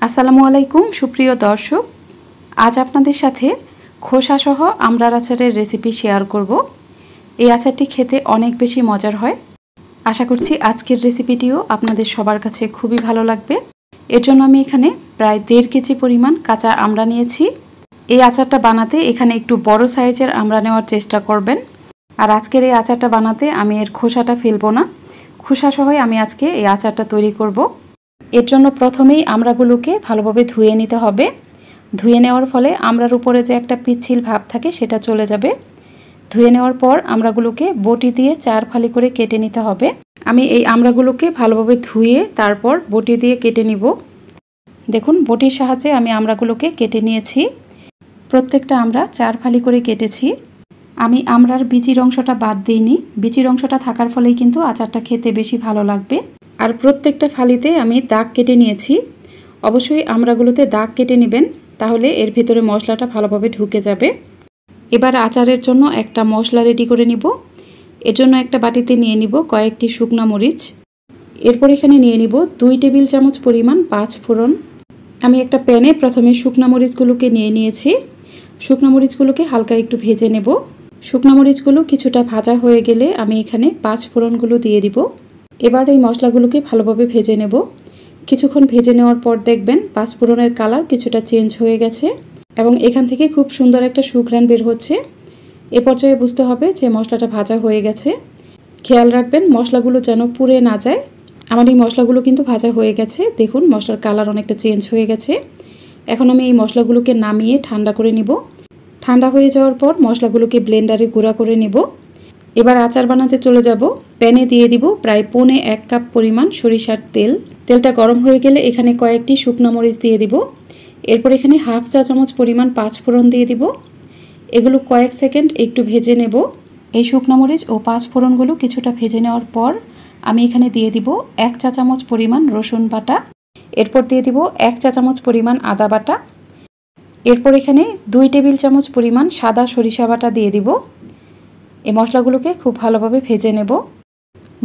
আসসালামু আলাইকুম সুপ্রিয় দর্শক, আজ আপনাদের সাথে খোসা সহ আমড়ার আচারের রেসিপি শেয়ার করব। এই আচারটি খেতে অনেক বেশি মজার হয়। আশা করছি আজকের রেসিপিটিও আপনাদের সবার কাছে খুবই ভালো লাগবে। এর জন্য আমি এখানে প্রায় 1.5 কেজি পরিমাণ কাঁচা আমড়া নিয়েছি। এই আচারটা বানাতে এখানে একটু বড় সাইজের আমড়া নেওয়ার চেষ্টা করবেন। আর আজকের এই আচারটা বানাতে আমি এর খোসাটা ফেলবো না, খোসা সহই আমি আজকে এই আচারটা তৈরি করব। এর জন্য প্রথমেই আমড়াগুলোকে ভালোভাবে ধুয়ে নিতে হবে। ধুয়ে নেওয়ার ফলে আমড়ার উপরে যে একটা পিচ্ছিল ভাব থাকে সেটা চলে যাবে। ধুয়ে নেওয়ার পর আমড়াগুলোকে বটি দিয়ে 4 ফালি করে কেটে নিতে হবে। আমি এই আমড়াগুলোকে ভালোভাবে ধুয়ে তারপর বটি দিয়ে কেটে নিব। দেখুন, বটির সাহায্যে আমি আমড়াগুলোকে কেটে নিয়েছি। প্রত্যেকটা আমড়া 4 ফালি করে কেটেছি। আমি আমড়ার বিচির অংশটা বাদ দিইনি। বিচির অংশটা থাকার ফলেই কিন্তু আচারটা খেতে বেশি ভালো লাগবে। আর প্রত্যেকটা ফালিতে আমি দাগ কেটে নিয়েছি। অবশ্যই আমড়াগুলোতে দাগ কেটে নেবেন, তাহলে এর ভিতরে মশলাটা ভালোভাবে ঢুকে যাবে। এবার আচারের জন্য একটা মশলা রেডি করে নিব। এর জন্য একটা বাটিতে নিয়ে নিব কয়েকটি শুকনা মরিচ। এরপর এখানে নিয়ে নিব 2 টেবিল চামচ পরিমাণ 5 ফোড়ন। আমি একটা প্যানে প্রথমে শুকনা মরিচগুলোকে নিয়ে নিয়েছি। শুকনা মরিচগুলোকে হালকা একটু ভেজে নেব। শুকনা মরিচগুলো কিছুটা ভাজা হয়ে গেলে আমি এখানে 5 ফোড়নগুলো দিয়ে দিব। এবার এই মশলাগুলোকে ভালোভাবে ভেজে নেব। কিছুক্ষণ ভেজে নেওয়ার পর দেখবেন 5 ফোড়নের কালার কিছুটা চেঞ্জ হয়ে গেছে এবং এখান থেকে খুব সুন্দর একটা সুঘ্রাণ বের হচ্ছে। এ পর্যায়ে বুঝতে হবে যে মশলাটা ভাজা হয়ে গেছে। খেয়াল রাখবেন মশলাগুলো যেন পুড়ে না যায়। আমার এই মশলাগুলো কিন্তু ভাজা হয়ে গেছে। দেখুন, মশলার কালার অনেকটা চেঞ্জ হয়ে গেছে। এখন আমি এই মশলাগুলোকে নামিয়ে ঠান্ডা করে নিব। ঠান্ডা হয়ে যাওয়ার পর মশলাগুলোকে ব্লেন্ডারে গুঁড়া করে নেব। এবার আচার বানাতে চলে যাব। প্যানে দিয়ে দিব প্রায় 1.5 কাপ পরিমাণ সরিষার তেল। তেলটা গরম হয়ে গেলে এখানে কয়েকটি শুকনো মরিচ দিয়ে দিব। এরপর এখানে হাফ চা চামচ পরিমাণ 5 ফোড়ন দিয়ে দিব। এগুলো কয়েক সেকেন্ড একটু ভেজে নেব। এই শুকনো মরিচ ও 5 ফোড়নগুলো কিছুটা ভেজে নেওয়ার পর আমি এখানে দিয়ে দিব 1 চা চামচ পরিমাণ রসুন বাটা। এরপর দিয়ে দিব 1 চা চামচ পরিমাণ আদা বাটা। এরপর এখানে 2 টেবিল চামচ পরিমাণ সাদা সরিষা বাটা দিয়ে দিব। এই মশলাগুলোকে খুব ভালোভাবে ভেজে নেব।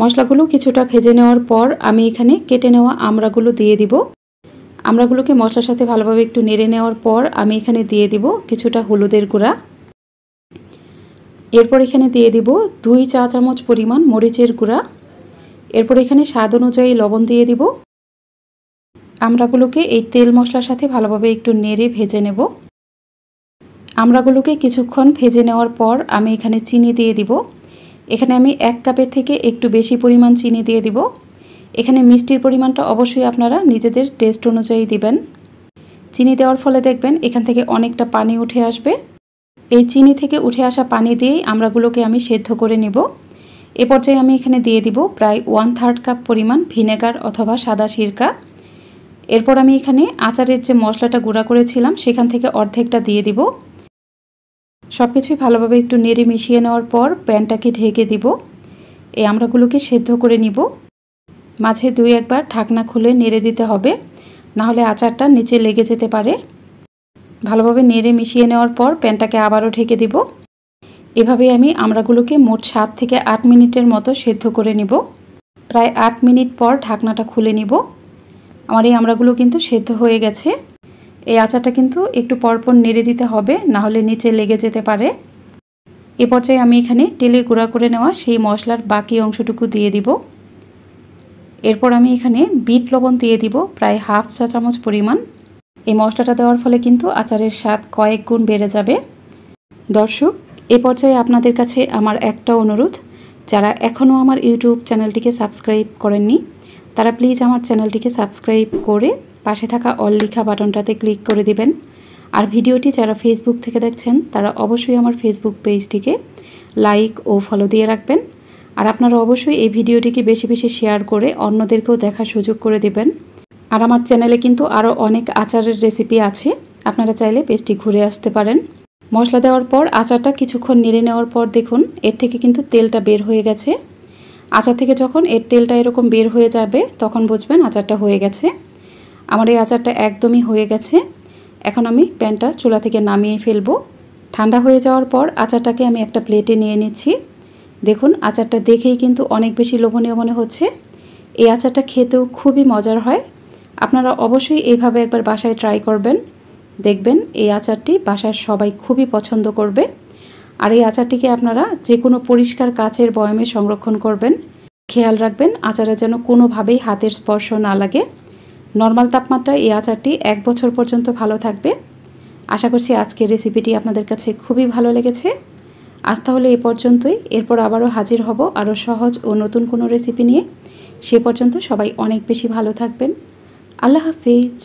মশলাগুলো কিছুটা ভেজে নেওয়ার পর আমি এখানে কেটে নেওয়া আমড়াগুলো দিয়ে দিব। আমড়াগুলোকে মশলার সাথে ভালোভাবে একটু নেড়ে নেওয়ার পর আমি এখানে দিয়ে দিব কিছুটা হলুদের গুঁড়া। এরপর এখানে দিয়ে দিব 2 চা চামচ পরিমাণ মরিচের গুঁড়া। এরপর এখানে স্বাদ অনুযায়ী লবণ দিয়ে দিব। আমড়াগুলোকে এই তেল মশলার সাথে ভালোভাবে একটু নেড়ে ভেজে নেব। আমড়াগুলোকে কিছুক্ষণ ভেজে নেওয়ার পর আমি এখানে চিনি দিয়ে দিব। এখানে আমি 1 কাপের থেকে একটু বেশি পরিমাণ চিনি দিয়ে দিব। এখানে মিষ্টির পরিমাণটা অবশ্যই আপনারা নিজেদের টেস্ট অনুযায়ী দিবেন। চিনি দেওয়ার ফলে দেখবেন এখান থেকে অনেকটা পানি উঠে আসবে। এই চিনি থেকে উঠে আসা পানি দিয়েই আমড়াগুলোকে আমি সেদ্ধ করে নিব। এ পর্যায়ে আমি এখানে দিয়ে দিব প্রায় 1/3 কাপ পরিমাণ ভিনেগার অথবা সাদা সিরকা। এরপর আমি এখানে আচারের যে মশলাটা গুঁড়া করেছিলাম সেখান থেকে অর্ধেকটা দিয়ে দিব। সব কিছুই ভালোভাবে একটু নেড়ে মিশিয়ে নেওয়ার পর প্যানটাকে ঢেকে দিব। এই আমড়াগুলোকে সেদ্ধ করে নিব। মাঝে 2-1 বার ঢাকনা খুলে নেড়ে দিতে হবে, নাহলে আচারটা নিচে লেগে যেতে পারে। ভালোভাবে নেড়ে মিশিয়ে নেওয়ার পর প্যানটাকে আবারও ঢেকে দিব। এভাবে আমি আমড়াগুলোকে মোট 7 থেকে 8 মিনিটের মতো সেদ্ধ করে নিব। প্রায় 8 মিনিট পর ঢাকনাটা খুলে নিব। আমার এই আমড়াগুলো কিন্তু সেদ্ধ হয়ে গেছে। এই আচারটা কিন্তু একটু পরপর নেড়ে দিতে হবে, নাহলে নিচে লেগে যেতে পারে। এ পর্যায়ে আমি এখানে তেলে গুঁড়া করে নেওয়া সেই মশলার বাকি অংশটুকু দিয়ে দিব। এরপর আমি এখানে বিট লবণ দিয়ে দিব প্রায় হাফ চা চামচ পরিমাণ। এই মশলাটা দেওয়ার ফলে কিন্তু আচারের স্বাদ কয়েক গুণ বেড়ে যাবে। দর্শক, এ পর্যায়ে আপনাদের কাছে আমার একটা অনুরোধ, যারা এখনও আমার ইউটিউব চ্যানেলটিকে সাবস্ক্রাইব করেননি তারা প্লিজ আমার চ্যানেলটিকে সাবস্ক্রাইব করে পাশে থাকা অল লেখা বাটনটাতে ক্লিক করে দিবেন। আর ভিডিওটি যারা ফেসবুক থেকে দেখছেন তারা অবশ্যই আমার ফেসবুক পেজটিকে লাইক ও ফলো দিয়ে রাখবেন। আর আপনারা অবশ্যই এই ভিডিওটিকে বেশি বেশি শেয়ার করে অন্যদেরকেও দেখার সুযোগ করে দেবেন। আর আমার চ্যানেলে কিন্তু আরও অনেক আচারের রেসিপি আছে, আপনারা চাইলে পেজটি ঘুরে আসতে পারেন। মশলা দেওয়ার পর আচারটা কিছুক্ষণ নেড়ে নেওয়ার পর দেখুন এর থেকে কিন্তু তেলটা বের হয়ে গেছে। আচার থেকে যখন এর তেলটা এরকম বের হয়ে যাবে তখন বুঝবেন আচারটা হয়ে গেছে। আমার এই আচারটা একদমই হয়ে গেছে। এখন আমি প্যানটা চুলা থেকে নামিয়ে ফেলবো। ঠান্ডা হয়ে যাওয়ার পর আচারটাকে আমি একটা প্লেটে নিয়ে নিচ্ছি। দেখুন, আচারটা দেখেই কিন্তু অনেক বেশি লোভনীয় মনে হচ্ছে। এই আচারটা খেতেও খুবই মজার হয়। আপনারা অবশ্যই এইভাবে একবার বাসায় ট্রাই করবেন, দেখবেন এই আচারটি বাসার সবাই খুবই পছন্দ করবে। আর এই আচারটিকে আপনারা যে কোনো পরিষ্কার কাচের বয়ামে সংরক্ষণ করবেন। খেয়াল রাখবেন আচারে যেন কোনোভাবেই হাতের স্পর্শ না লাগে। নর্মাল তাপমাত্রায় এই আচারটি 1 বছর পর্যন্ত ভালো থাকবে। আশা করছি আজকের রেসিপিটি আপনাদের কাছে খুবই ভালো লেগেছে। আজ তাহলে এই পর্যন্তই। এরপর আবারও হাজির হব আরও সহজ ও নতুন কোনো রেসিপি নিয়ে। সে পর্যন্ত সবাই অনেক বেশি ভালো থাকবেন। আল্লাহ হাফেজ।